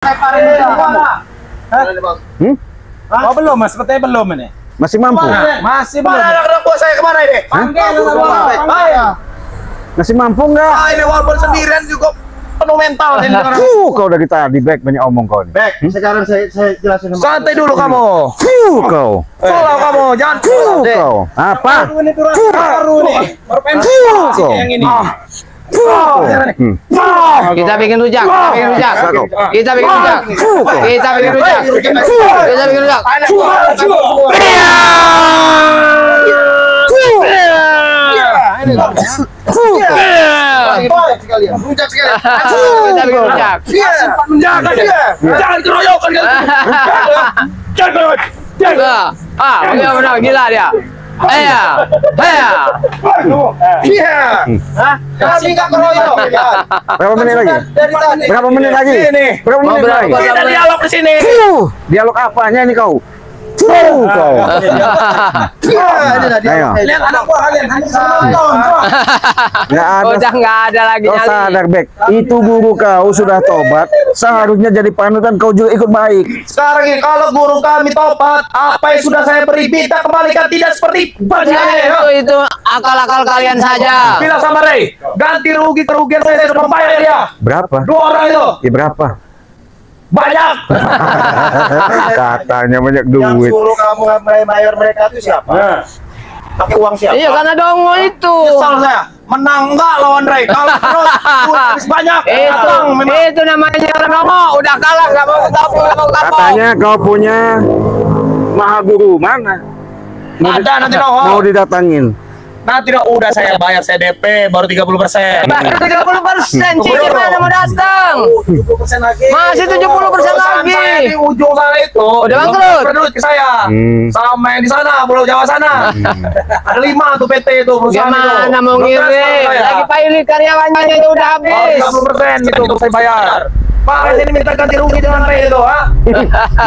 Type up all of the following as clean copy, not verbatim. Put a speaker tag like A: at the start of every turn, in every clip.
A: Oh belum mas, sepertinya belum ini.
B: Masih mampu?
A: Masih belum.
C: Mana anak buah saya kemana ini?
B: Masih mampu nggak?
C: Ini walaupun sendirian juga penuh mental.
B: Kau dari tadi back banyak omong kau nih.
C: Back, sekarang saya jelasin. Santai dulu kamu.
B: Kau.
C: Slow kamu, jangan
B: Kau. Apa?
A: Ini turun baru nih. Baru pensiun yang ini.
D: Kita bikin rujak, kita bikin rujak.
C: Menjaga dia. Jangan keroyokan kalian. Jangan keroyokan.
D: Bagaimana gila dia?
C: Kami nggak keroyok.
B: Berapa menit lagi? Berapa menit lagi? Berapa menit lagi?
C: Kita dialog di sini.
B: Dialog apanya nih kau? Kau. Ayo.
A: Lihat anak buah kalian hanya nonton.
D: Udah nggak ada lagi
B: Kau
D: nyali.
B: sadar, Bek. Itu guru kau sudah tobat. Seharusnya jadi panutan kau juga ikut baik.
C: Sekarang ini kalau guru kami tobat, apa yang sudah saya beri kita kembalikan tidak seperti bajingan.
D: Itu akal-akal kalian saja.
C: Bilang sama Ray, ganti rugi kerugian saya sudah membayar dia.
B: Berapa?
C: 2 orang itu.
B: Ya berapa?
C: Banyak.
B: Katanya banyak
C: Yang
B: duit.
C: suruh kamu bayar mereka itu siapa? Pakai uang siapa?
D: Iya karena dongo itu.
C: Nyesal saya. Menang enggak lawan Ray? Kalau terus habis banyak.
D: Itu namanya dongo. Udah kalah nggak mau kapok.
B: Katanya kau punya maha guru mana?
C: Ada nanti dong.
B: Mau didatangin.
C: Nanti dong udah saya bayar CDP baru 30%.
D: 30%, cicil mana mau datang?
C: 70% lagi.
D: Masih 70% lagi.
C: Saya di ujung sana itu.
D: Udah bangkrut.
C: Berdua ke saya. Sama yang di sana, Pulau Jawa sana. Ada 5 tuh PT itu perusahaan itu.
D: Gimana mau ngirim? Lagi pilot karyawannya itu udah habis.
C: 30% itu untuk saya bayar. Pak, ini minta ganti rugi dengan Ray itu, ha?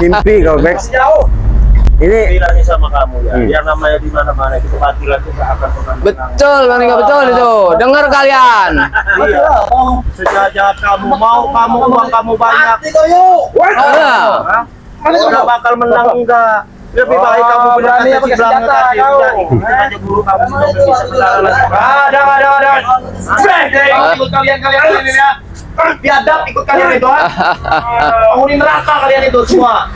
B: Mimpi kau, Bek.
C: Masih jauh.
B: Ini
C: Bilangnya sama kamu ya, yang namanya di mana-mana itu keadilan itu nggak akan pernah menang.
D: Betul, Bang Nika, betul itu. Dengar kalian.
C: Iya, sejahat kamu mau uang kamu banyak. Nggak bakal menang enggak. Lebih baik kamu berani apa belakang tadi. Udah ikutin aja guru kamu sudah bisa berjalan. Ada. Ikut kalian ini ya. Biadab ikut kalian itu ha. Penghuni neraka kalian itu semua.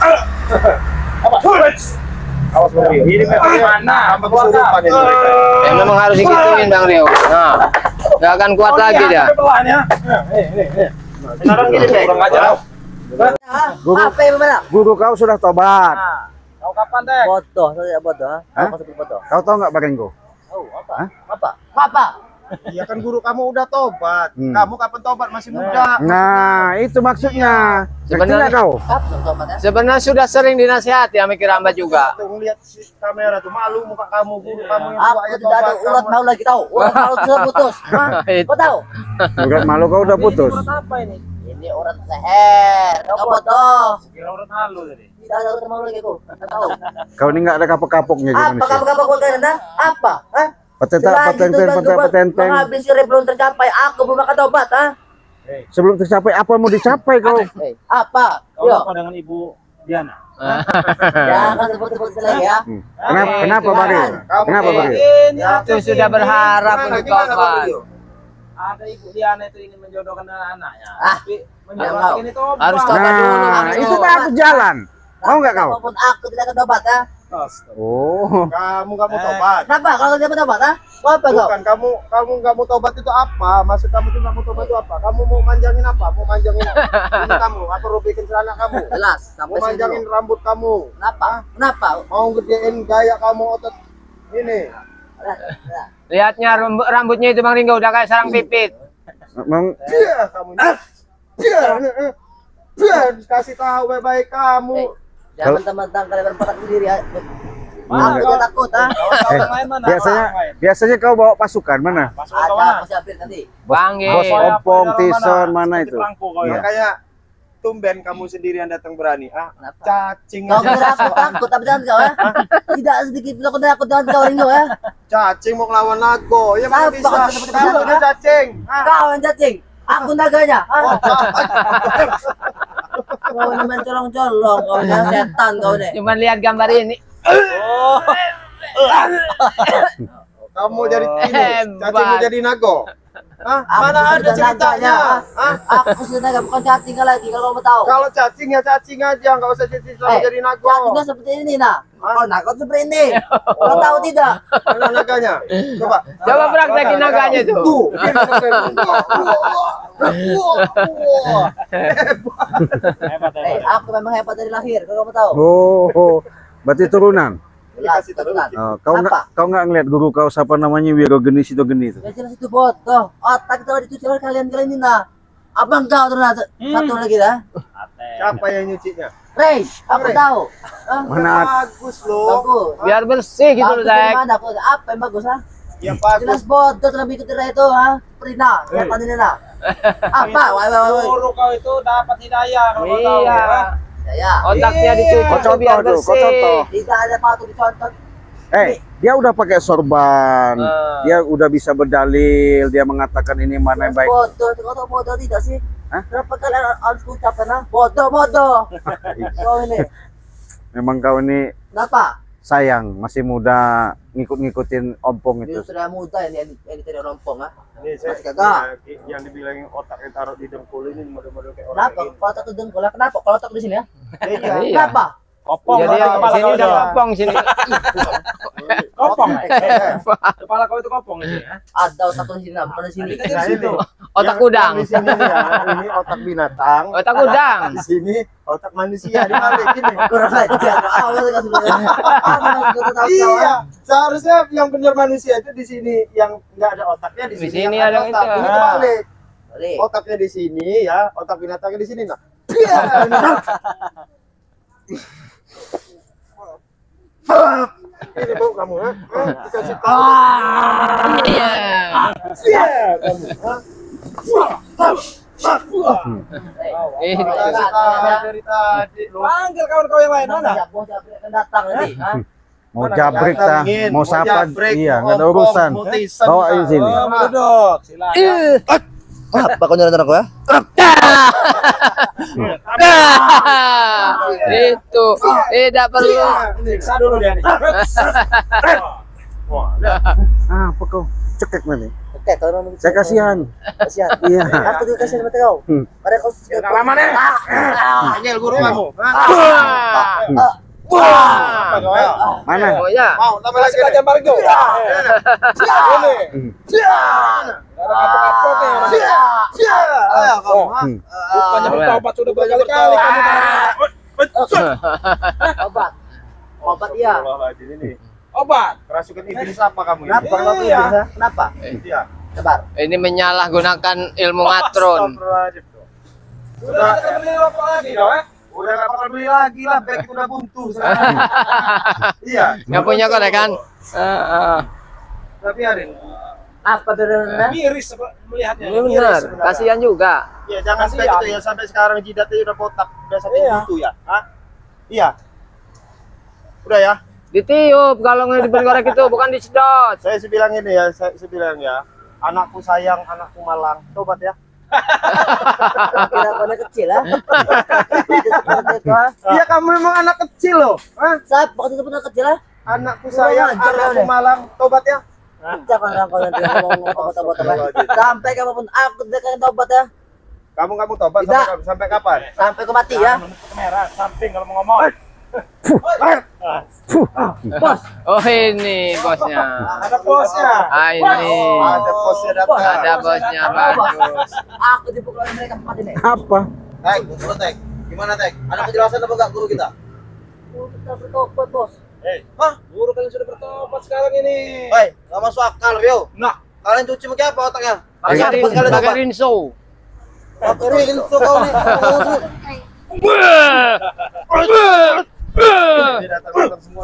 C: Awas Bang Rio, ini mana? Apa kesurupan ini mereka?
D: Ya memang harus digituin Bang Rio. Nah, nggak akan kuat lagi dia.
C: Sekarang gini deh, kurang ajar.
E: Apa yang mana?
B: guru kau sudah tobat.
A: Kau kapan teh?
E: Bodoh, saya bodoh.
B: Hah?
E: Apa bodoh?
B: Kau tahu nggak Bagengo?
E: Oh, apa?
B: Hah?
E: Apa?
C: Iya kan guru kamu udah tobat. Kamu kapan tobat? Masih muda.
B: Nah, itu maksudnya. Ngerti
D: Sebenarnya-
B: nggak kau?
E: Apa tobatnya?
D: Sebenarnya sudah sering dinasihati sama Kiramba juga.
C: Tuh ngeliat si kamera tuh malu muka kamu, guru kamu yang
E: Aku
C: tua ya
E: tidak ada
C: tobat.
E: urat malu lagi tahu. Urat malu sudah putus. Kau tahu?
B: Urat malu kau udah putus.
A: Apa ini?
E: Ini urat leher. Kau bodoh.
A: Kira urat halu tadi.
E: Tidak ada urat malu lagi kau. Kau tahu?
B: Kau ini nggak ada kapok-kapoknya di
E: Apa
B: manusia.
E: kamu kau kalian? Apa? Hah?
B: Petenteng.
E: Menghabisi hari belum tercapai. Aku belum akan tobat, ha?
B: Sebelum tercapai apa yang mau dicapai kau?
E: Apa?
A: Kau
E: Yo,
A: apa dengan Ibu Diana?
E: jangan sebut-sebut lagi ya.
B: Kenapa Bari? Kenapa Bari?
D: Itu sudah berharap untuk tobat.
A: Ada Ibu Diana itu ingin menjodohkan dengan anaknya.
E: Ah,
A: Tapi menjodohkan ini tobat.
D: Harus tobat dulu.
B: Nah, itu kan aku jalan. Mau nggak kau?
E: Apapun aku tidak akan tobat, ha?
B: Oh,
C: Kamu tobat.
E: Kenapa? Kalau tidak mau tobat, ha? Mau apa kau?
C: Bukan kamu nggak mau tobat itu apa? Maksud kamu tuh nggak mau tobat itu apa? Kamu mau manjangin apa? Mau manjangin ini kamu? Apa rubikin celana kamu?
E: Jelas,
C: Mau
E: sampai sini
C: manjangin
E: dulu.
C: rambut kamu?
E: Kenapa? Kenapa?
C: Mau gedein gaya kamu otot ini?
D: Lihatnya rambutnya itu Bang Ringo udah kayak sarang pipit.
B: memang
C: Dia kamu ini. Dia kasih tahu baik-baik kamu.
E: Jangan mentang-mentang kalian berempat sendiri ya.
B: Enggak.
E: Aku tidak takut, ha?
A: Orang lain mana?
B: biasanya kau bawa pasukan mana?
E: Ada, aku siapin nanti.
D: Panggil.
B: Bos Ompong, Tison mana itu? Iya.
C: Makanya tumben kamu sendirian datang berani.
E: Kenapa?
C: Cacing
E: Kau
C: aja.
E: kira aku takut, tapi jangan kau, ha? Tidak sedikit pun aku takut dengan kau Ringo, ya.
C: Cacing mau ngelawan nago. Ya mana
E: Apa
C: bisa?
E: kau sebut-sebut
C: Kamu
E: nago,
C: ini
E: ha?
C: cacing.
E: Kau yang cacing, aku naganya, ha? Kau naman colong-colong, kau na setan kau nih.
D: Cuman lihat gambar ini.
C: Kamu jadi ini,
D: Hebat.
C: cacing mau jadi nago. Hah? Mana ada ceritanya? Hah?
E: Aku sudah naga, bukan cacing lagi kalau kamu tahu.
C: Kalau cacing ya cacing aja, nggak usah cerita jadi nago.
E: Cacingnya seperti ini nah. Kalau naga seperti ini. Kau tahu tidak?
C: Mana naganya? Coba.
D: Coba praktekin naganya tuh.
C: Tuh.
E: Aku memang hebat dari lahir. Kalau kamu tahu.
B: Oh, berarti turunan.
C: Dikasih turunan.
B: Oh,
E: Apa?
B: kau nggak ngeliat guru kau siapa namanya Wirogeni Sitogeni itu?
E: Ya jelas itu bodoh. Otak itu dicuci oleh kalian ini nah. Abang kau ternyata satu lagi dah.
C: Siapa yang nyucinya?
E: Ray, aku
C: Ray.
E: tahu.
B: Mana
C: Bagus loh.
E: Bagus.
D: Biar bersih gitu
E: Bagus
D: loh,
E: dari
D: Zek.
E: mana? Apa yang bagus ah?
C: Ya
E: Jelas
C: bagus.
E: bodoh terlebih ketika itu ha. Prina, setan ini nah. Apa? Woi.
A: Guru kau itu dapat hidayah kalau kau tahu.
D: Iya.
E: Ya.
D: Otaknya dicuci
B: Kau
D: tuh biar
B: contoh tuh, kau
D: bersih.
B: contoh.
E: Tidak ada patut dicontoh.
B: Dia udah pakai sorban, dia udah bisa berdalil, dia mengatakan ini mana yang baik.
E: Bodoh, kau tahu bodoh tidak sih?
B: Hah?
E: Berapa kali harus ucapkan ah? Bodoh. Kau ini.
B: Memang kau ini
E: Kenapa?
B: sayang, masih muda, ngikut-ngikutin ompong
E: Dia
B: itu.
E: sudah muda ini yang dicari rompong ah.
C: Ini saya
E: Masih kagak.
C: yang dibilangin otak yang taruh di dengkul ini model-model kayak orang
E: Kenapa?
C: kayak
E: Kalau tak dengkul, kenapa? Kalau tak di sini ya?
C: gini. Iya.
D: Iya.
E: Kenapa?
A: Kopong.
D: Jadi
A: kepala
D: sini
A: kau
D: udah
A: itu.
D: kopong sini.
A: Kopong. Kepala kau itu kopong ini ya.
E: Ada otak di sini, bukan di sini.
C: Nah, ini.
D: Otak
C: Yang
D: udang.
C: Di sini nih ya, ini otak binatang.
D: Otak udang.
C: Di sini otak manusia dibalik ini.
E: Kurang ajar. Ah, udah kasih dulu.
C: Iya, seharusnya yang benar manusia itu di sini, yang nggak ada otaknya di
D: Di
C: sini.
D: sini
C: yang
D: ada
C: otak.
D: itu.
C: Ini kebalik.
E: Balik.
C: Otaknya di sini ya, otak binatangnya di sini nah. Ini bau kamu ha? Dikasih tahu.
D: Iya. Eh,
C: Dikasih tahu dari tadi loh.
A: Panggil kawan kau yang lain mana?
E: Bos Jabri akan datang nanti. ha?
B: Mau jabrik tah,
C: Datangin,
B: mau sapa,
C: jabrik,
B: iya,
C: mau
B: nggak ada
C: ompong,
B: urusan.
C: mau tisan,
B: Bawa aja
C: kita.
B: sini.
A: Oh, mau duduk. Silakan.
E: Apa kau nyerang aku ya?
D: Itu tidak perlu.
A: Siksa dulu dia nih.
B: Apa kau cekek nanti?
E: Oke, kau mau
B: Saya kasihan.
E: kasihan.
B: Iya.
E: Aku juga kasihan sama kau. Pada kau
A: Udah lama nih.
C: Panggil guru kamu. ha?
A: Apa kau ya?
B: Mana?
D: Oh ya.
C: Mau tambah lagi.
A: Kasih aja Margo. Ini. Ada kapok-kapok nih.
C: Ayo kamu. ha?
A: Bukannya bertobat sudah berkali-kali kamu.
E: obat. Obat iya.
C: Astagfirullahaladzim, ini.
A: Obat.
C: Kerasukan iblis apa kamu ini?
E: Kenapa kau
A: Iya.
E: bisa? Kenapa?
C: Iya.
E: Sebar.
D: Ini menyalahgunakan ilmu ngatron.
C: Astagfirullahaladzim.
A: Sudah beli rokok lagi dong ya?
C: Udah gak bakal beli lagi lah, back udah buntu sekarang. Iya.
D: Nggak punya korek kan?
C: Tapi Arin,
E: Apa benar?
A: Miris melihatnya.
D: Ini benar. Kasihan juga.
C: ya jangan sampai gitu ya, sampai sekarang jidatnya udah botak, udah sampai
A: Iya.
C: buntu ya. Hah? Iya. Udah ya.
D: Ditiup kalau nggak diberi korek itu, bukan disedot.
C: Saya bilang ini ya, saya bilang ya. Anakku sayang, anakku malang. Tobat ya.
E: Kira kau anak kecil ah.
C: Iya, kamu memang anak kecil loh. Hah?
E: Siapa kau itu anak kecil ah?
C: Anakku sayang,
E: Kurang ajar
C: anakku
E: deh.
C: malang. Tobat ya.
E: Jangan kau nanti ngomong obat-obat sampai kamu pun aku dekat obat ya.
C: Kamu tobat
E: Tidak.
C: sampai kapan?
E: Sampai kau mati ya.
A: Kamera samping kalau mau ngomong.
E: Bos.
D: Oh ini bosnya.
A: Ada bosnya.
D: Ah ini.
C: Ada posnya datang.
D: Ada bosnya bagus.
E: Aku dipukul oleh mereka empat ini.
B: Apa?
F: Tek, betul Tek. Gimana Tek? Ada penjelasan apa enggak guru kita?
E: Kita bertobat bos.
A: Hah? Guru kalian sudah bertobat sekarang ini.
F: Hei, nggak masuk akal, Rio.
A: Nah,
F: Kalian cuci pakai apa otaknya?
D: Pakai
F: Cepat kalian
D: pakai
F: tobat.
D: rinso.
F: Pakai rinso kau nih.
C: Dia datang semua.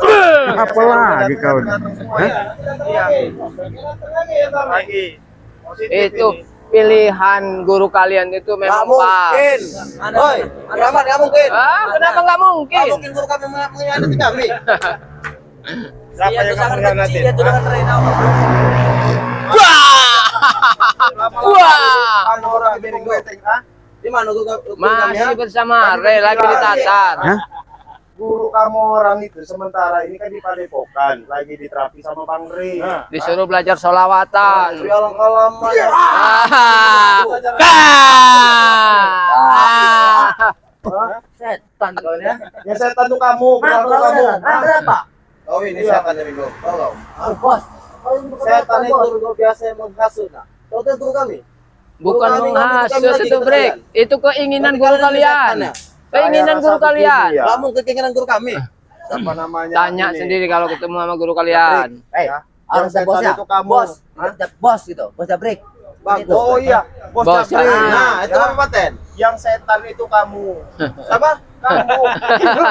B: Apa lagi kau ini?
C: Datang semua ya. Iya. Lagi. Positif
D: Itu
C: ini.
D: pilihan guru kalian itu
F: Nggak
D: memang
F: mungkin.
D: pas.
F: Hoi, Rahmat nggak mungkin.
D: Ah, kenapa nggak
F: Nggak
D: mungkin?
F: mungkin guru kami mengkhianati kami.
C: Siapa yang kamu khianati?
D: Wah!
C: Kamu orang beri gue, Tek. Hah?
F: Di mana guru kami?
D: Masih bersama Re lagi di Tatar.
B: Hah?
C: Guru kamu orang itu sementara ini kan di Padepokan, lagi diterapi sama Bang Ri.
D: Disuruh belajar solawatan.
F: Di alam-alam ya.
E: Setan kau ya.
C: Yang setan tuh kamu, bukan kamu.
E: Berapa?
F: Kau ini setan ya Minggu. Tahu.
E: Bos.
F: Setan itu guru biasa yang menghasut. Kau tahu guru kami?
D: Bukan
F: Kami
D: menghasut
F: lagi
D: itu,
F: kita
D: Brek.
F: kalian.
D: Itu keinginan
F: Tapi
D: guru
F: kalian ini
D: kalian.
F: setan ya?
D: Keinginan guru kalian.
C: Ya.
F: Kamu keinginan guru kami.
C: Siapa namanya?
D: Tanya
C: ini?
D: sendiri kalau ketemu sama guru kalian.
E: Harus ada
C: Yang
E: bosnya.
C: setan itu kamu.
E: Bos. Ada bos gitu. Bosnya break. Itu.
C: Oh iya, bos
D: Bos,
C: Jabri.
D: ah.
F: Nah, itu kabupaten.
C: Yang setan itu kamu.
F: Apa?
C: Kamu.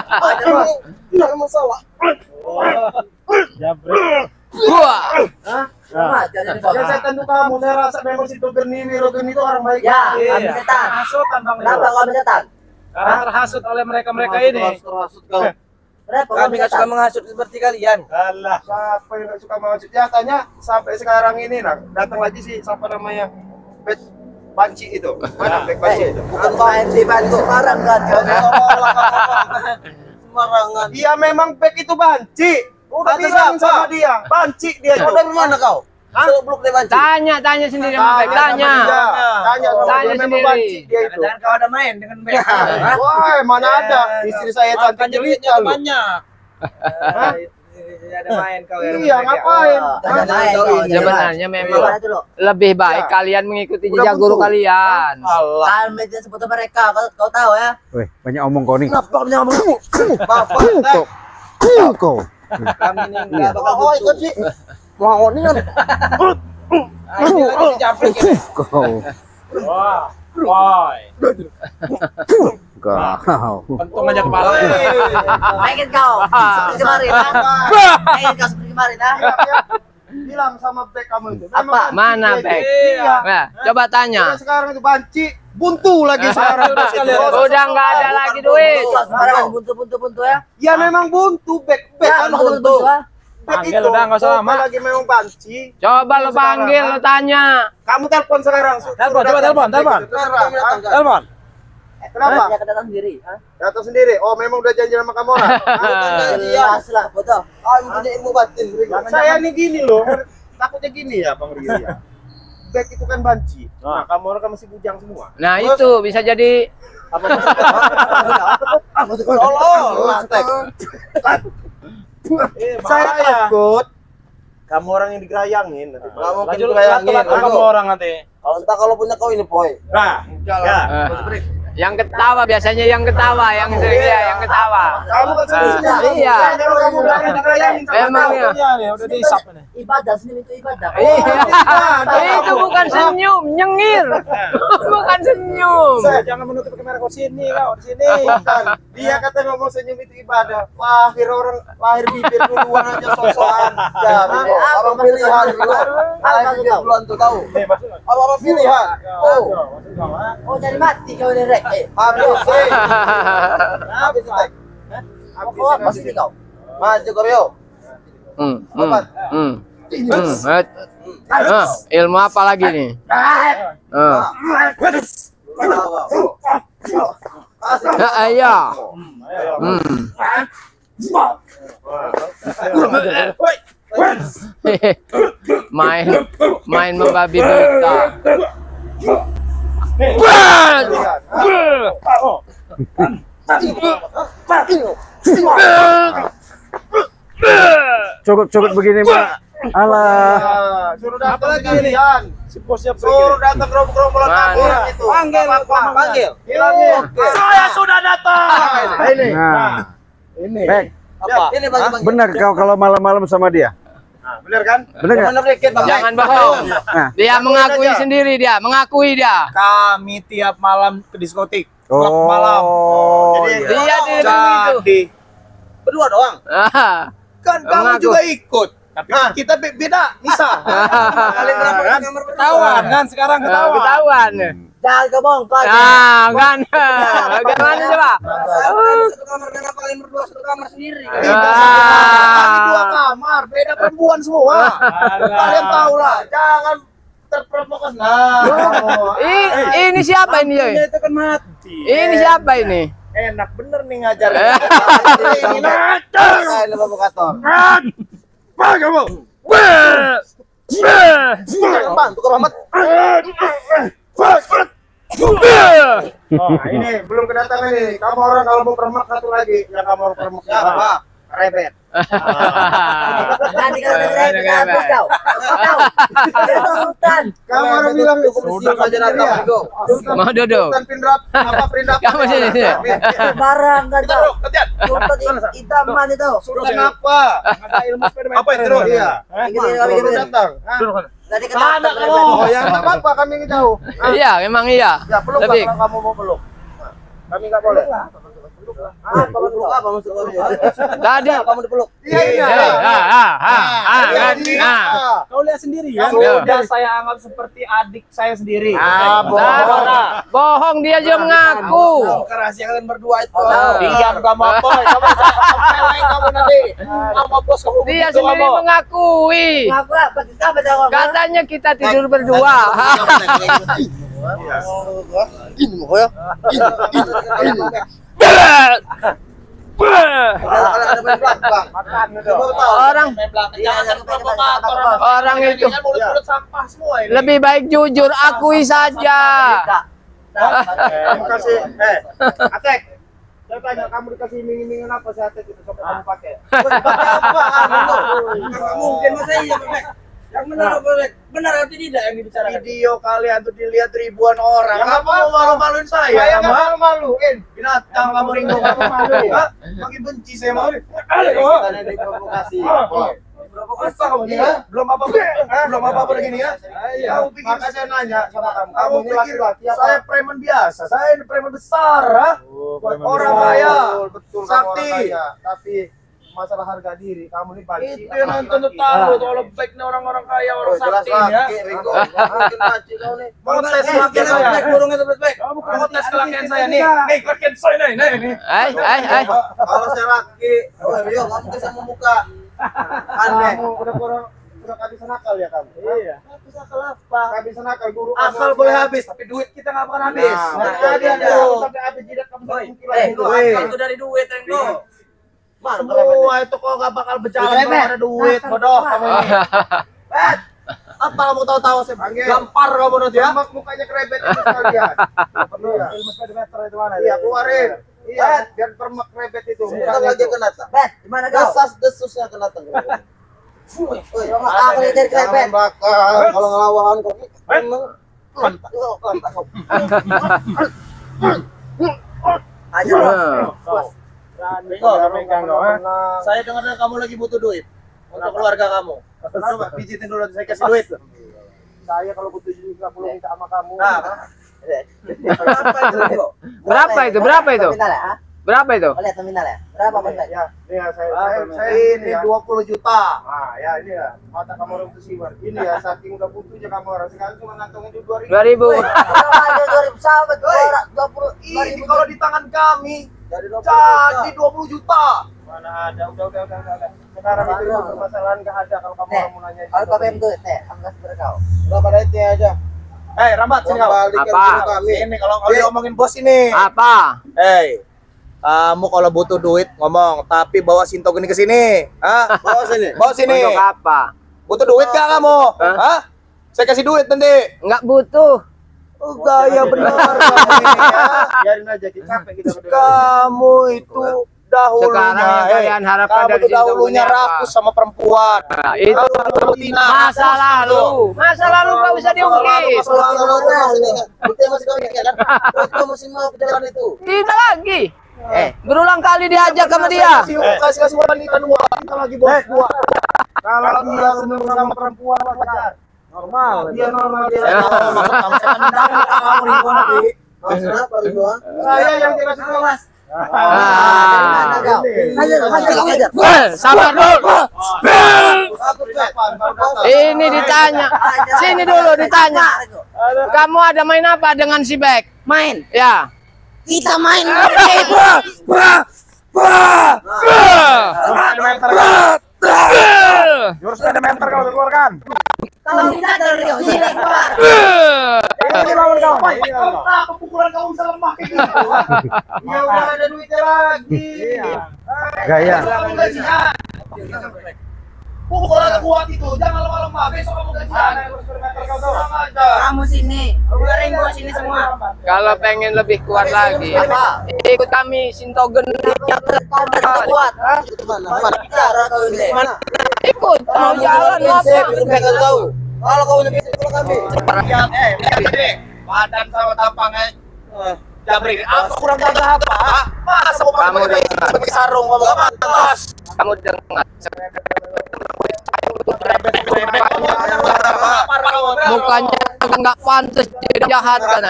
F: Ada bos. Tidak masalah.
D: Wah.
E: Sama, jadi bos.
C: Yang setan itu kamu. Saya rasa memang si Tuger Nini Rogen itu orang baik.
E: Ya,
A: Iya.
E: kami setan.
A: Hasutan Bang
E: Kenapa
A: Rio.
E: kau ambil setan?
A: Karena terhasut oleh mereka-mereka ini.
F: Terhasut kau.
E: Kenapa kau
F: Kami
E: ambil
F: nggak suka
E: setan?
F: menghasut seperti kalian.
C: Alah, siapa yang gak suka maksud? Ya tanya sampai sekarang ini nah, datang lagi sih siapa namanya? Bet Banci itu. Mana Bek Banci itu?
E: Bukan main di Bali sekarang kan.
F: Sembarangan.
C: Iya memang Bek itu Banci. Udah
F: Kata
C: bilang
F: siapa?
C: sama dia, Banci dia
F: Kau
C: itu.
F: dari mana kau? Seluk dia banci.
D: Tanya sendiri sama Bek. Tanya.
C: Tanya sama
D: Tanya
C: dia, memang
D: sendiri.
C: Banci dia itu.
A: Jangan kau ada main dengan mereka.
C: Wah, mana ada istri saya cantik jelita lu.
A: banyak. Ada main kau ya.
C: Iya, ngapain?
E: Ada main kau.
D: Sebenarnya memang
E: Gimana tuh, lo?
D: lebih baik kalian mengikuti jejak guru kalian.
F: Allah.
E: Kalian media sebut mereka, kau tahu ya?
B: Weh, banyak omong kau nih.
E: Kenapa kau ngomong?
F: Bapak,
B: Kau.
F: kami ini enggak bakal
C: Oh, ikut sih. Mau nih kan.
A: Ini lagi di Japrik ini.
B: Kau.
A: Wah. Woi.
B: Kau.
A: Pentung aja kepala.
E: Pengen kau seperti kemarin, ha? Pengen kau seperti kemarin, ha?
C: Bilang sama Bek kamu itu.
E: Apa?
D: Mana Bek?
C: Iya.
D: Nah, coba tanya.
C: Sekarang itu Banci buntu lagi sekarang.
D: Udah nggak ada lagi duit.
E: Kau sembarangan buntu ya?
C: Ya memang buntu Bek. Bek
E: Ya,
C: kan
E: buntu,
C: buntu.
E: ha?
C: Bek
A: Panggil
C: itu.
A: udah, nggak usah
C: Kau
A: lama.
C: lagi memang Banci.
D: Coba lo panggil, lo tanya.
C: Kamu telepon sekarang.
A: Telepon, coba telepon.
F: Telepon.
C: Kenapa?
E: Ya kedatang sendiri, ha?
C: Datang sendiri. Oh, memang udah janji sama kamu orang.
E: Jelas lah, betul.
F: Aku punya ilmu batin.
C: Saya nih gini loh. Takutnya gini ya, Bang Rio ya. Bek itu kan Banci. Nah, kamu orang kan masih bujang semua.
D: Nah itu bisa jadi
C: Apa maksudnya?
F: Tolong, Tek.
C: Saya takut kamu orang yang digerayangin.
F: Kamu
A: Lanjut
F: bayangin.
A: kamu orang nanti.
F: Kalau punya kau ini, Boy.
C: Nah, ya.
D: yang ketawa biasanya yang ketawa, yang sering ya, yang ketawa.
C: Kamu kan sebenarnya.
D: Iya.
C: Kalau kamu orang yang digerayangin sama
D: Emang
C: kamu.
D: ya.
A: Iya nih, udah diisap nih.
E: Ibadah, sini itu ibadah.
D: Iya. Itu bukan senyum, nyengir. Bukan senyum.
A: Jangan menutup kamera kau sini kau di sini.
C: Bukan. Dia kata ngomong senyum itu ibadah. Lahir bibir duluan aja sosokan.
F: Jangan. Abang pilihan dulu. Abang duluan tuh tahu. Abang pilihan. Oh,
E: Oh, jadi mati kau ini, Rek.
F: habis sih. Habis Tek.
E: Kau apa sini kau?
F: Maju kau, Rio.
D: Ilmu apa lagi nih? Ayo. Main membabi buta.
B: Cukup begini, Mbak. Alah.
C: Suruh datang sekalian.
A: Si bosnya
C: Suruh datang gerombolan
D: Mana?
C: kamu orang itu.
F: Panggil, panggil.
C: Bilangin.
A: Saya sudah datang.
C: Ini.
B: Nah,
C: Ini.
B: Bek,
F: Apa? Ini bagi-bagi.
B: benar kau kalau malam-malam sama dia?
C: Nah, bener kan?
B: Benar nggak?
F: Mana dikit, Bang?
D: Jangan bohong.
B: Nah,
D: Dia mengakui sendiri dia, mengakui dia.
A: Kami tiap malam ke diskotik. Klub
B: oh,
A: malam.
C: Jadi-
D: Dia di itu.
A: Jadi
F: Berdua doang.
A: kan kamu
D: Mengaku.
A: juga ikut. Tapi kita beda, misah.
F: Kalian berapa
A: Kan
F: kamar
A: ketahuan kan sekarang ketahuan.
D: Ketahuan.
E: Jangan kau bongkar.
D: Ah, kan. Bagaimana coba?
F: Satu kamar dan apa kalian berdua satu kamar sendiri.
C: Kami dua
D: Ah.
C: kamar, beda perempuan semua. Kalian tahu lah, jangan terprovokasi
F: fokus. Nah.
D: Ini siapa ini, Yoy?
C: Itu kan mati.
D: Ini siapa ini?
C: Enak bener nih ngajarin.
F: Ini ngajar. Ini provokator.
C: Apa kamu?
F: Bang, tukar Rahmat.
C: Oh, ini belum kedatangan ini. Kamu orang kalau mau permak satu lagi, yang kamu orang permak
F: Apa?
C: rebet.
E: Nanti kalau udah saya kita hapus kau. Sultan.
C: Kamu orang bilang
F: Sudah saja datang, Go.
D: Mau duduk.
C: Sultan Pindap, apa Pindap?
D: Kamu sini.
E: Barang kan
F: Kita
E: kau.
F: bro, gantian.
E: Sultan hitam itu.
C: Sultan apa? Ada ilmu sepeda meter.
F: Apa itu, Bro?
C: Iya.
E: Gini,
C: Belum datang.
E: Tadi
C: Mana
E: kata
C: kamu? Oh, ya enggak apa-apa, kami ini jauh.
D: Iya, memang iya.
C: Ya, peluk
D: Lebih.
C: kalau kamu mau peluk. Kami enggak boleh.
F: Kalau peluk apa maksud kamu?
D: Tadi.
F: Kamu dipeluk.
C: Iya, iya.
D: Nah.
A: Kau lihat sendiri ya.
C: Sudah
A: saya anggap seperti adik saya sendiri.
C: bohong.
D: Bohong dia aja mengaku.
F: Rahasia kalian berdua itu.
C: Diam kamu apa? Kamu lain kamu nanti. Kamu bos kamu.
D: Dia
C: begitu
D: sendiri
C: kamu.
D: mengakui.
E: Ngaku apa? Kita apa?
D: Katanya kita tidur berdua.
F: Ini mau ya. Ini. Kalau ada main belakang.
D: Orang orang itu
C: Mulut sampah semua ini.
D: lebih baik jujur, akui saja.
C: Kamu kasih, Atek. Saya tanya kamu dikasih iming-imingan apa sih Atek itu sampai kamu pakai?
F: Pakai apa?
E: Enggak mungkin masa iya, Bebek. Yang benar, Bebek. Benar atau tidak yang dibicarakan?
C: Video kalian tuh dilihat ribuan orang.
F: Ya,
C: Kamu mau malu-maluin saya?
F: Saya
C: Kamu
F: nggak
C: malu-maluin. Binatang kamu Ringo, kamu malu. Hah? Makin benci saya mau.
F: Tadi diprovokasi.
C: Apa kamu gini ya? Belum apa-apa. Belum apa-apa begini ya? Kamu pikir maka saya nanya sama kamu. Kamu ini laki-laki apa? Saya preman biasa. Saya ini preman besar, ha? Orang kaya.
F: Betul,
C: Sakti.
F: tapi masalah harga diri kamu nih
C: Itu
F: banci.
C: yang nonton tuh tahu tuh kalau baiknya orang-orang kaya, orang sakti ya.
F: Ringo. Mungkin banci kau nih.
C: Mau tes kelakian saya.
F: Burungnya tuh baik.
C: Mau tes kelakian saya nih. Nih kelakian saya nih.
D: Ay.
F: Kalau saya laki, Rio kamu bisa membuka. Aneh.
C: Udah kehabisan akal ya kamu. Iya.
F: Bisa kelapa.
C: Kehabisan akal guru.
F: Akal boleh habis, tapi duit kita nggak akan habis.
C: Nah,
F: Jadi
C: ada
F: tuh.
C: sampai habis jidat kamu
F: Akal itu dari duit, Ringo.
C: Semua itu kok gak bakal berjalan kalau ada duit, bodoh kamu ini.
F: Apa kamu tahu-tahu saya
C: Panggil.
F: gampar kamu nanti ya?
C: Jambak mukanya kerebet itu sekalian. Perlu ya? Ilmu sepeda meter itu mana? Iya, keluarin. Iya, biar permak kerebet itu.
F: Kita lagi kena tak?
E: Bet, gimana kau?
F: Desas-desusnya kena tak?
E: Aku jadi krepet.
F: Kalau ngelawan kok memang
E: Aja loh.
F: Saya dengar kamu lagi butuh duit untuk keluarga kamu. Coba pijitin dulu saya kasih duit.
C: Saya kalau butuh juga perlu minta sama kamu.
D: Berapa itu? Berapa itu?
E: Terminal ya?
D: Berapa itu?
E: Lihat terminal ya? Berapa Mas?
C: Ya, ya saya
F: Ini 20 juta.
C: Ah, ya ini ya. Mata kamu orang tuh siwar. Ini ya saking udah butuhnya kamu orang sekarang cuma ngantongin duit 2000.
D: 2000.
E: Kalau ada 2000 sahabat, 20
F: Ini kalau di tangan kami Jadi jadi 20 juta.
C: Mana ada? Udah. Sekarang itu permasalahan nggak ada kalau kamu orang mau nanya.
E: Kalau KPM tuh, aku kasih pada kau.
F: Berapa duitnya aja?
C: Rambat sini kau.
F: Balikin
D: Apa?
F: dulu kami.
C: Ini kalau diomongin bos ini.
D: Apa?
C: Kamu kalau butuh duit ngomong, tapi bawa Sinto gini ke sini. Hah?
F: Bawa sini.
C: Bawa sini.
D: Untuk apa?
C: Butuh duit gak kamu? Hah? Saya kasih duit nanti.
D: Enggak butuh.
C: Oh, gaya benar kamu ini ya. Biarin aja kita capek kita berdua. Kamu itu dahulunya,
D: Sekarang yang kalian harapkan
C: kamu
D: dari
C: tuh
D: Sinto
C: dahulunya
D: ini apa?
C: rakus sama perempuan.
D: Nah, itu masa lalu. Masa lalu nggak bisa diungkit.
F: Bukti masih kau ingat kan? Kau masih mau perjalanan itu.
D: Tidak lagi. Berulang kali diajak sama dia.
C: Kasih wanita dua, kita lagi bos dua. Kalau dia senang sama perempuan wajar. Normal. Dia normal dia.
F: Kamu ribuan lagi. Kenapa ribuan?
C: Saya yang dikasih tahu Mas.
D: Sabar dulu. Ini ditanya. Sini dulu ditanya. Kamu ada main apa dengan si Bek?
E: Main.
D: Ya.
E: Kita main.
C: Jurus ada mentor kalau dikeluarkan.
E: Kalau Tidak ada Ringo. Sini keluar.
A: Ini lawan kawan. Ini lawan kawan.
C: Kenapa pukulan kamu bisa lemah kayak gitu? Ya udah ada duitnya lagi.
B: Gaya.
C: Kamu gajian. Pukulan kuat itu, jangan lemah-lemah. Besok kamu gajian. Kurang ajar.
E: Kamu sini. Udah Ringo sini semua.
D: Kalau pengen lebih kuat lagi, ikut kami Sintogen.
E: Kau kuat. Bicara kau ini.
D: Ikut, mau jalan apa?
F: Kalau kau lebih kalau kami.
C: Lihat, lihat ini. Badan sama tampangnya. Jabri, apa kurang gagah apa? Masa mau
D: Kamu
C: pakai pakai sarung kamu gak pantas.
D: Kamu dengar? Mukanya nggak pantas jahat kan?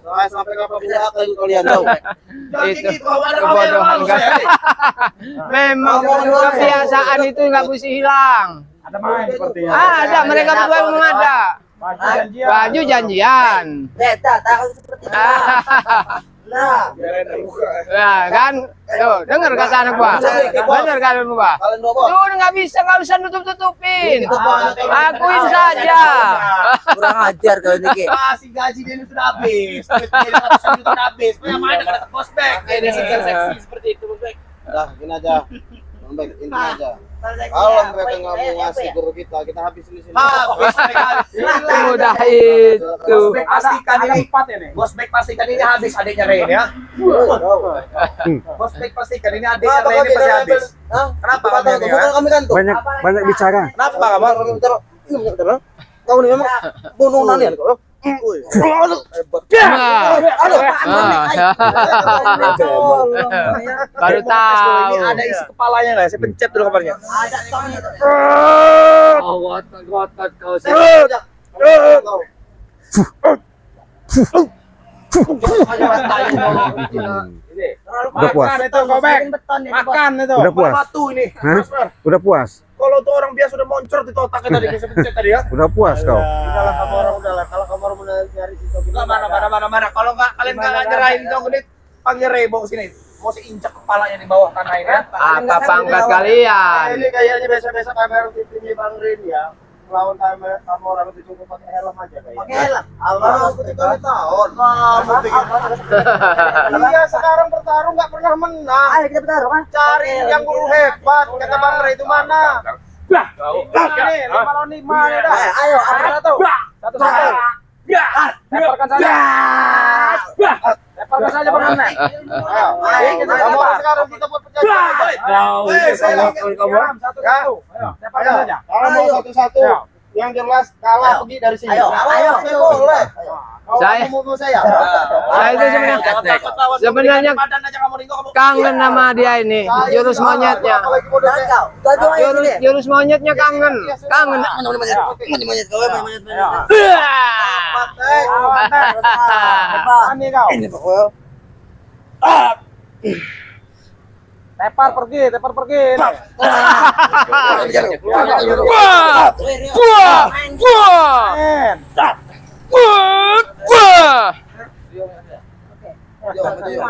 F: Saya sampai kapan bisa kalian tahu.
D: Itu kebodohan kan? Memang kebiasaan itu nggak bisa hilang.
A: Ada main sepertinya.
D: Ada, mereka berdua memang ada. Baju janjian.
E: Beta tahu seperti itu. Nah,
D: Nah kan, tuh dengar kata anak gua. Bener kalian gua.
F: Kalian dua bos.
D: Tuh nggak bisa, nggak usah nutup-tutupin. Akuin saja.
E: kurang ajar kau ini Ki.
C: Masih gaji dia ini sudah habis. Duit dia 100 juta sudah habis. Punya main dengan Bosbek. Ini seksi seperti itu Bosbek.
F: Dah, gini aja. Baik, ini aja. Kalau mereka nggak mau ngasih guru kita habisin di sini.
C: Habis mereka.
D: Mudah itu.
C: Bosbek pastikan ini 4 ini. Bosbek pastikan ini habis adiknya Rain ya. Bosbek pastikan ini adiknya Rain ini pasti habis. Kenapa kamu ini,
F: Bukan kami kan tuh.
B: Banyak bicara.
C: Kenapa kamu?
F: Kau ini memang bunuh nani kau.
D: Baru tahu.
C: Ini ada isi kepalanya nggak? Saya pencet dulu kamarnya.
E: Ada tong itu.
D: Ngotot kau.
B: Udah puas.
C: Makan itu Bosbek. Makan itu.
B: Udah puas.
C: Batu ini.
B: Hah? Udah puas.
C: Kalau tuh orang biasa udah moncor di otaknya tadi saya pencet tadi ya.
B: Udah puas kau.
F: Udahlah kamu orang udahlah. Kalau kamu orang mau nyari situ
C: Enggak mana. Kalau nggak kalian nggak nyerahin dong ini panggil Rebo sini. Mau injak kepalanya di bawah tanah ini ya.
D: Apa pangkat kalian?
F: Ini kayaknya biasa-biasa kamera TV-nya Bang Rin ya. Lawan kamu orang itu cukup pakai helm aja kayaknya.
E: Pakai helm.
F: Allah, aku 3 tahun. Kamu pikir iya sekarang bertarung nggak pernah menang.
E: Ayo kita bertaruh kan.
F: Cari yang guru hebat. Kata Bang Rin itu mana?
C: Ini 5 lawan 5 nih dah.
E: Ayo, apa tuh?
C: Satu-satu. Lemparkan saja. Lemparkan saja Bang Ane.
F: Ayo, kamu sekarang kita buat perjanjian.
C: Satu-satu. Ayo, lemparkan saja.
F: Kalau mau satu-satu, yang jelas kalah pergi dari sini.
E: Ayo.
F: Boleh.
D: Saya-
F: Mau saya.
D: Saya itu sebenarnya kangen sama dia ini, jurus monyetnya. Jurus monyetnya kangen.
A: Tepar pergi.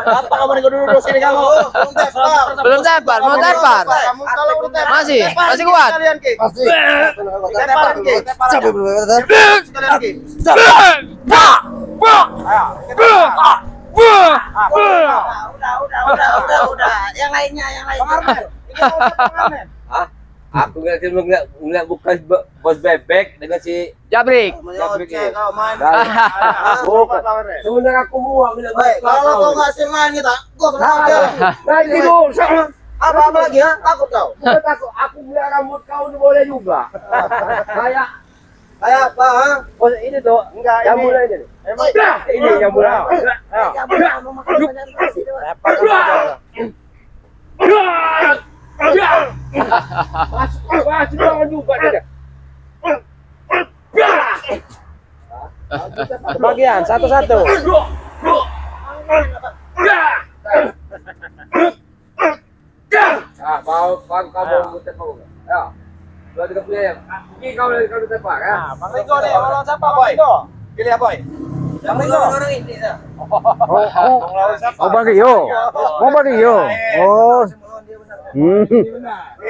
C: Apa kamu duduk sini kamu?
D: Belum tepar, mau tepar.
F: Kamu kalau udah tepar,
D: Masih kuat.
F: kalian Ki.
C: Pasti.
F: Tepar Ki.
C: Capek
F: Sekalian Ki.
E: Udah. Yang lainnya.
G: Aku ngeliat bukan bos bebek dengan si
D: Jabrik.
F: Kau main.
G: bukan. Sebenarnya aku muak bilang
F: Kalau kau ngasih main kita, gua kena aja. Apa lagi ya? Takut kau?
G: Bukan takut, aku bilang rambut kau boleh juga. Kayak
F: Kayak apa? Ha?
G: oh ini tuh
F: Enggak
G: yang
F: ini.
G: mulai ini. Ini yang mulai. Wah, sudah juga dia.
A: Bagian satu-satu.
G: Ah, mau kamu tepuk. Ya. Dua tiga punya ya. Ini kau tepuk ya.
A: Nah, Bang Ringo nih, lawan siapa Bang Ringo?
C: Pilih apa, Boy?
A: Bang Ringo.
B: Oh, Bang Rio. Oh, Bang Rio. Oh,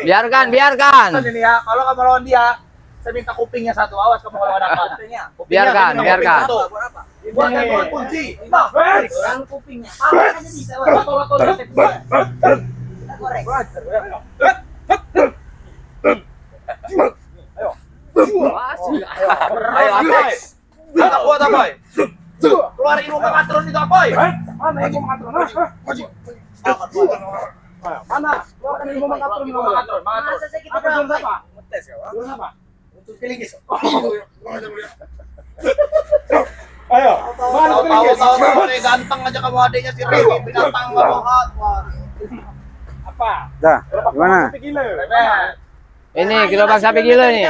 D: Biarkan, biarkan.
C: Ini ya, kalau kamu lawan dia, saya minta kupingnya satu. Awas kamu kalau ada apa.
D: Biarkan, biarkan.
C: Buat kunci.
E: Orang kupingnya. Apa aja bisa.
C: Ayo, Atex. Buat apa? Keluarin ilmu mengatron itu apa?
A: Mana ilmu mengatron? Mana? Keluarkan ilmu mengatron.
E: Masa sih kita
A: Apa
E: berapa?
A: apa?
C: Ngetes ya, Pak.
A: Belum apa?
C: Untuk pilihis.
A: Ayo. Mana
C: Tahu ganteng aja kamu adiknya si Remy, binatang kamu.
A: apa?
B: Dah, gimana?
D: Ini gerobak sapi gila nih.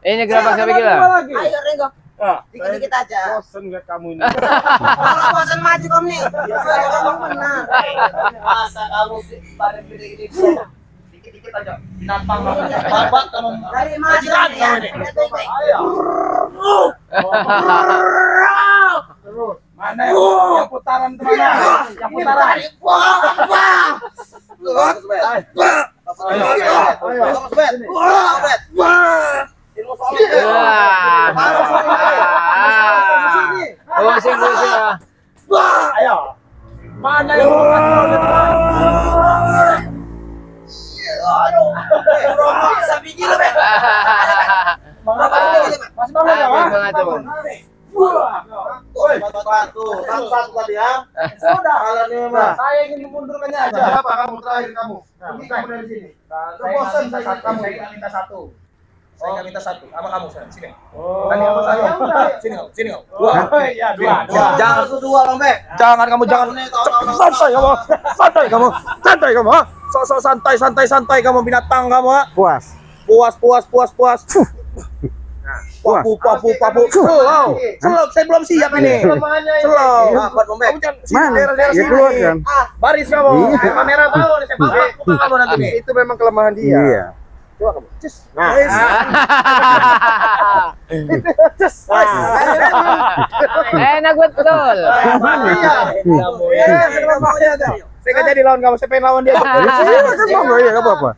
D: Ini gerobak sapi gila.
E: Ayo Ringo.
A: Ah,
E: Dikit-dikit aja.
A: bosen lihat kamu ini.
E: Kalau bosan maju kamu nih. Saya kamu benar.
C: Masa kamu badan gede ini. Dikit-dikit aja. Binatang kamu. Babat kamu.
E: Dari maju
C: Majikan
E: ya.
C: kamu ini.
A: Ayo. Terus. Mana yang putaran itu mana? Yang putaran.
D: Pusing, pusing.
A: Ayo. Mana yang putaran itu? Masih bangun ya, Pak?
D: Mengatur.
A: Sudah. Saya ingin memundurkannya aja.
F: Apa kamu terakhir kamu? Pergi kamu dari sini.
C: Saya bosan saya minta satu. Saya nggak minta satu. Sama kamu sekarang. Sini.
A: Oh.
C: Tadi kamu saya.
A: Ya,
C: Sini kamu. Sini kamu.
A: Oh, iya, dua.
C: Jangan
E: Dua Bang Be.
C: Jangan kamu jangan santai kamu. Santai kamu. Santai kamu. Sok santai kamu binatang kamu.
B: Puas.
C: Puas. Papu. Slow. Saya belum siap ini. Slow. Kamu jangan sini,
B: Mana?
C: daerah-daerah
B: Ya
C: sini.
B: keluar kan?
C: Baris kamu.
B: Iya.
C: Kamera tahu nih saya bakar muka kamu nanti nih.
F: Itu memang kelemahan dia.
B: Iya.
C: Coba kamu. Cus.
B: Nah.
D: Enak betul.
C: Saya nggak jadi lawan kamu. Saya pengen lawan dia.
B: Iya, enggak apa-apa.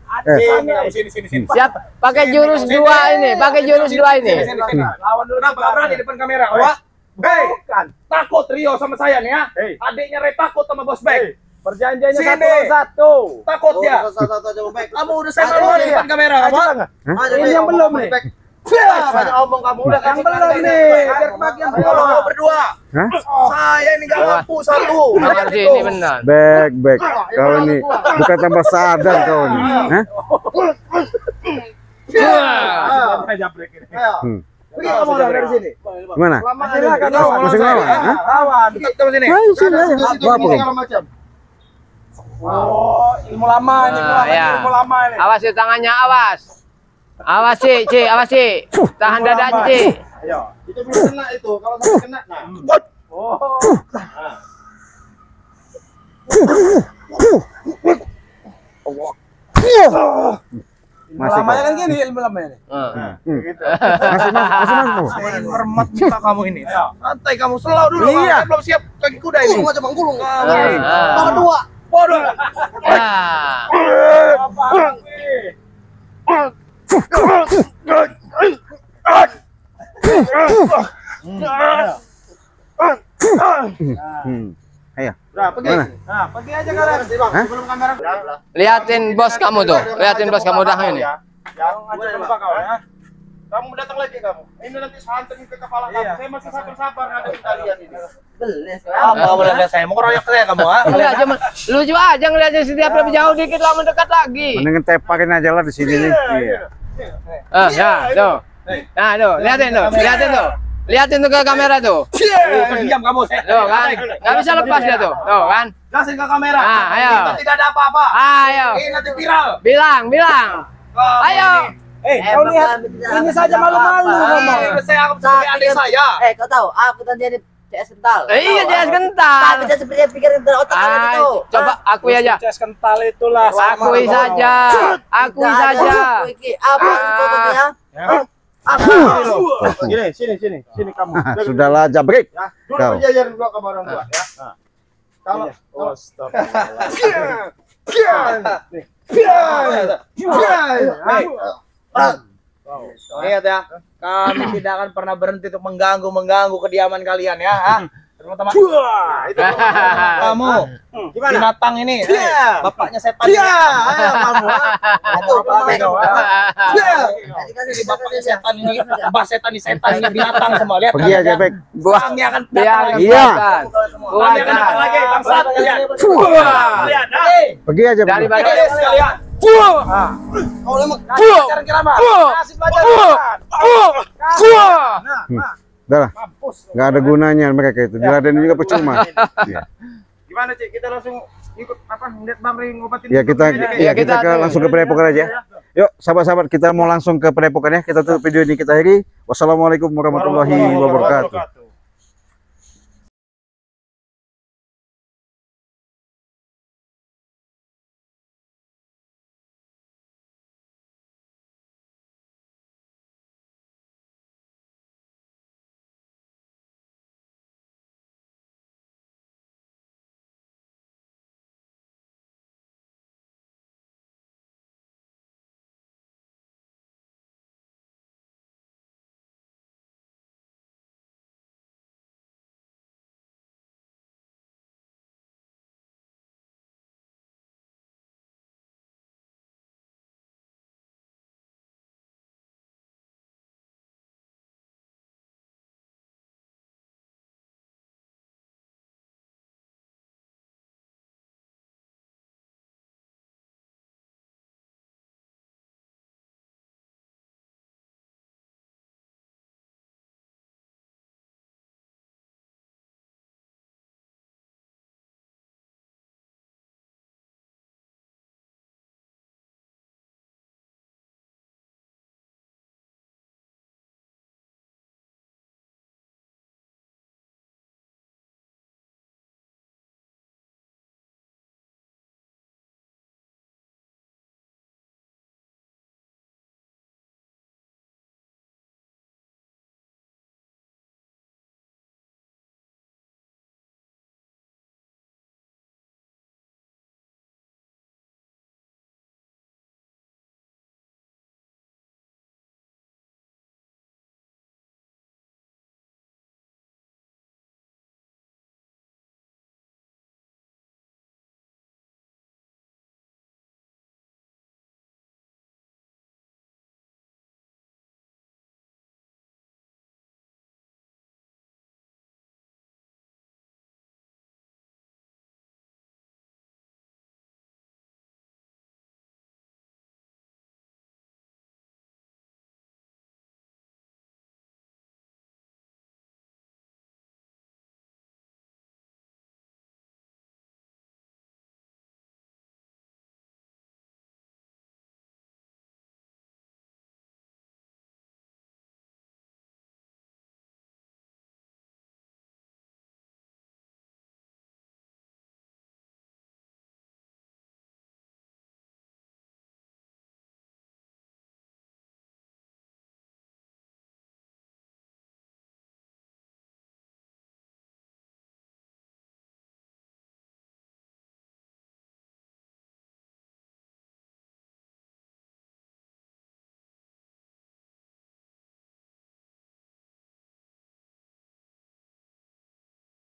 C: Sini.
D: Siap, pakai jurus dua ini, pakai jurus dua ini.
C: Sini. Lawan dulu. Kenapa nggak berani depan kamera? Wah. Hei, takut Rio sama saya nih ya. Adiknya Ray takut sama Bos Bek.
A: Perjanjiannya
C: Sini.
A: 1-1.
C: Takut dia. Kamu udah saya lawan di depan kamera, kamu.
A: Ini yang belum nih.
C: Banyak omong kamu udah
A: Yang belum nih. Biar kebagian
C: Kalau mau berdua.
B: Hah?
C: Saya ini nggak mampu satu.
D: Benar sih, ini benar.
B: Back. Kau ini bukan tambah sadar kau ini. Hah?
C: Pergi kamu dari sini.
B: Gimana? Masih lawan? Hah?
A: Lawan.
C: Kamu sini.
B: Ayo sini aja. Apa?
A: Oh, ilmu lama ini,
D: Ya.
A: ilmu lama ini.
D: Awas di tangannya, awas. Awas sih, awas sih. Tahan dada Ci.
A: Ayo.
F: Itu belum kena itu. Kalau sampai kena, nah.
A: Oh.
B: Masih
A: Lamanya
B: kau.
A: kan gini ilmu lamanya nih.
B: Masih.
C: Saya hormat muka kamu ini. Santai kamu, slow dulu.
B: Iya.
C: Saya belum siap kaki kuda ini.
E: Gulung aja Bang, gulung.
D: Ah.
E: Dua.
C: Bodoh.
D: Ah.
A: Apa sih?
B: Ayo.
A: Udah, pergi.
B: Mana?
A: Nah, pergi aja kalian.
B: Hah?
A: Sebelum kamera.
D: Liatin bos kamu tuh. Liatin bos kamu dah ini.
A: Jangan ngacir muka kau ya.
F: Kamu datang lagi kamu. Ini nanti santai ke kepala kamu.
A: Iya.
F: Saya masih sabar-sabar ngadepin kalian ini.
E: Beles.
C: Apa kamu lihat saya? Mau keroyok saya kamu, ha?
D: Enggak, cuma lucu aja ngeliatin setiap lebih jauh dikit lah mendekat lagi.
B: Mendingan tepakin aja lah di sini nih. Iya.
D: Nah, tuh. Nah, tuh, liatin tuh. Liatin tuh ke kamera tuh.
C: Diam kamu.
D: Tuh kan. Enggak bisa lepas dia tuh. Tuh kan.
C: Jelasin ke kamera.
D: Ah, ayo.
C: Tidak ada apa-apa.
D: Ayo.
C: Ini nanti viral.
D: Bilang. Ayo.
A: Kau lihat ini saja malu-malu ngomong.
C: Ini saya anggap sebagai adik saya.
E: Kau tahu, aku tadi ada CS kental.
D: Iya, dia
E: Tapi
D: kental.
E: dia seperti pikir otak kamu itu.
D: Coba akui aja.
A: Cas kental itulah.
D: Akui saja. Akui saja.
E: Apa fotonya?
F: Sini kamu.
B: Sudahlah jabrik.
F: Duduk
B: Kau.
F: berjajar dulu sama orang tua ya. Kalau
C: Lihat ya, kami tidak akan pernah berhenti untuk mengganggu kediaman kalian ya. Teman-teman, itu kamu binatang ini, bapaknya setan. Jadi bapaknya setan ini, mbah setan ini binatang semua. Lihat.
B: Pergi aja, Bek.
C: Kami akan
B: Iya.
C: kami akan datang lagi, bangsat kalian. Lihat,
B: Pergi aja.
D: Dari
B: Bek.
D: bagian
C: sekalian.
F: kau lemah.
C: Cara kiraman. Kasih pelajaran.
B: Udah lah. Nggak ada gunanya mereka itu. Diladenin juga percuma. Iya.
C: Gimana, Cik? Kita langsung ikut apa? Lihat Bang Ring ngobatin.
B: Ya kita langsung ke Padepokan aja. Yuk, sahabat-sahabat, kita mau langsung ke Padepokan ya. Kita tutup video ini, kita akhiri. Wassalamualaikum warahmatullahi wabarakatuh.